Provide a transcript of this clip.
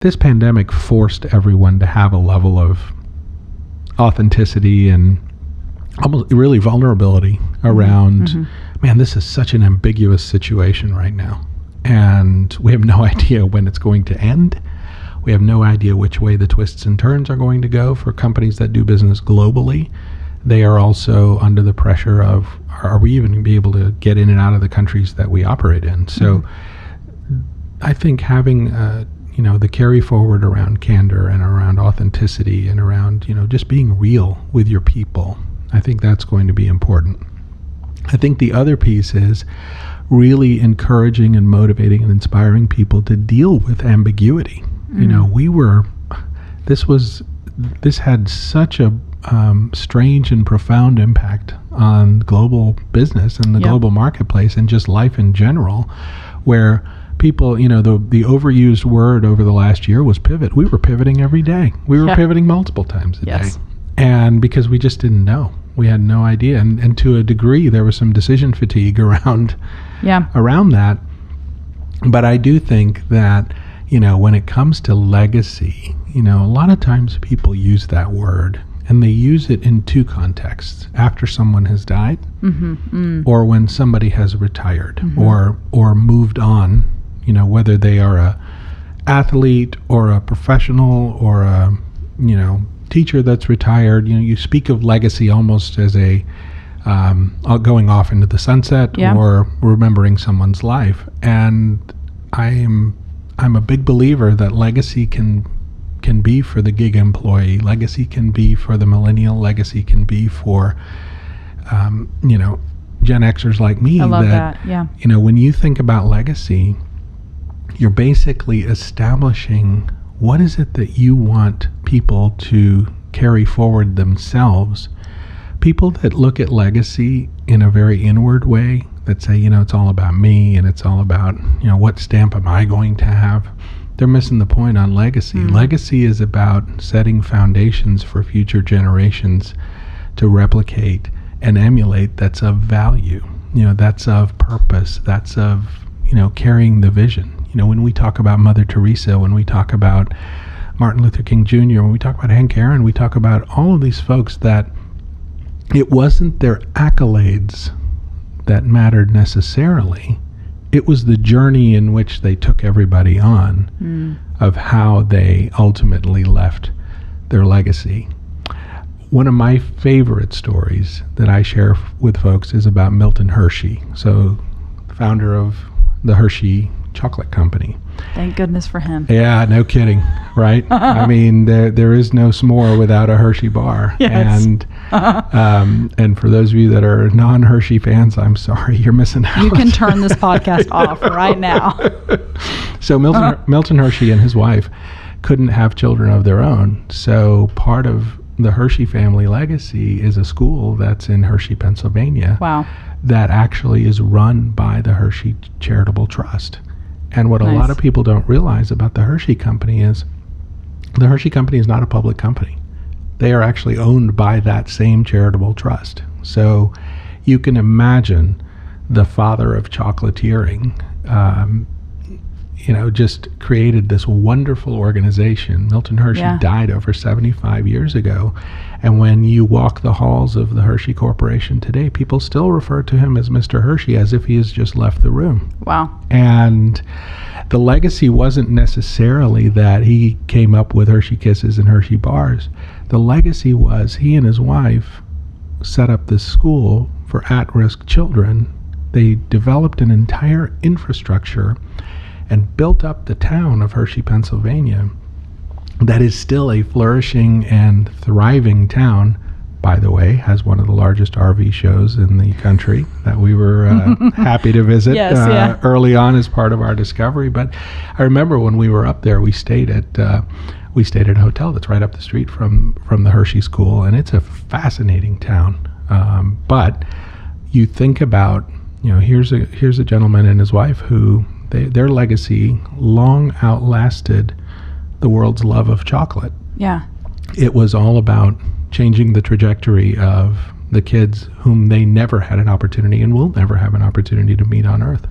this pandemic forced everyone to have a level of authenticity and almost really vulnerability around, man, this is such an ambiguous situation right now. And we have no idea when it's going to end. We have no idea which way the twists and turns are going to go for companies that do business globally. They are also under the pressure of, are we even going to be able to get in and out of the countries that we operate in? So I think having, the carry forward around candor and around authenticity and around, just being real with your people, I think that's going to be important. I think the other piece is really encouraging and motivating and inspiring people to deal with ambiguity. This had such a strange and profound impact on global business and the global marketplace and just life in general, where people, the overused word over the last year was pivot. We were pivoting every day. We were pivoting multiple times a day. And because we just didn't know. We had no idea. And to a degree, there was some decision fatigue around that. But I do think that, when it comes to legacy, a lot of times people use that word and they use it in two contexts: after someone has died, or when somebody has retired or moved on, whether they are a athlete or a professional or a, teacher that's retired. You speak of legacy almost as a going off into the sunset or remembering someone's life. And I'm a big believer that legacy can be for the gig employee. Legacy can be for the millennial. Legacy can be for, Gen Xers like me. I love that. Yeah. When you think about legacy, you're basically establishing what is it that you want people to carry forward themselves. People that look at legacy in a very inward way, that say, it's all about me and it's all about, what stamp am I going to have? They're missing the point on legacy. Legacy is about setting foundations for future generations to replicate and emulate, that's of value, that's of purpose, that's of, carrying the vision. When we talk about Mother Teresa, when we talk about Martin Luther King Jr., when we talk about Hank Aaron, we talk about all of these folks that it wasn't their accolades that mattered necessarily. It was the journey in which they took everybody on of how they ultimately left their legacy. One of my favorite stories that I share with folks is about Milton Hershey, so founder of the Hershey Chocolate Company. Thank goodness for him. Yeah, no kidding, right? I mean, there is no s'more without a Hershey bar. Yes. And for those of you that are non-Hershey fans, I'm sorry, you're missing out. You can turn this podcast off right now. So Milton Hershey and his wife couldn't have children of their own. So part of the Hershey family legacy is a school that's in Hershey, Pennsylvania. Wow. That actually is run by the Hershey Charitable Trust. And what a lot of people don't realize about the Hershey Company is the Hershey Company is not a public company. They are actually owned by that same charitable trust. So you can imagine the father of chocolatiering, just created this wonderful organization. Milton Hershey died over 75 years ago. And when you walk the halls of the Hershey Corporation today, people still refer to him as Mr. Hershey as if he has just left the room. Wow. And the legacy wasn't necessarily that he came up with Hershey Kisses and Hershey bars. The legacy was he and his wife set up this school for at-risk children. They developed an entire infrastructure and built up the town of Hershey, Pennsylvania, that is still a flourishing and thriving town. By the way, has one of the largest RV shows in the country that we were happy to visit early on as part of our discovery. But I remember when we were up there, we stayed at a hotel that's right up the street from the Hershey School, and it's a fascinating town. But you think about, here's a gentleman and his wife who their legacy long outlasted the world's love of chocolate. Yeah. It was all about changing the trajectory of the kids whom they never had an opportunity and will never have an opportunity to meet on Earth.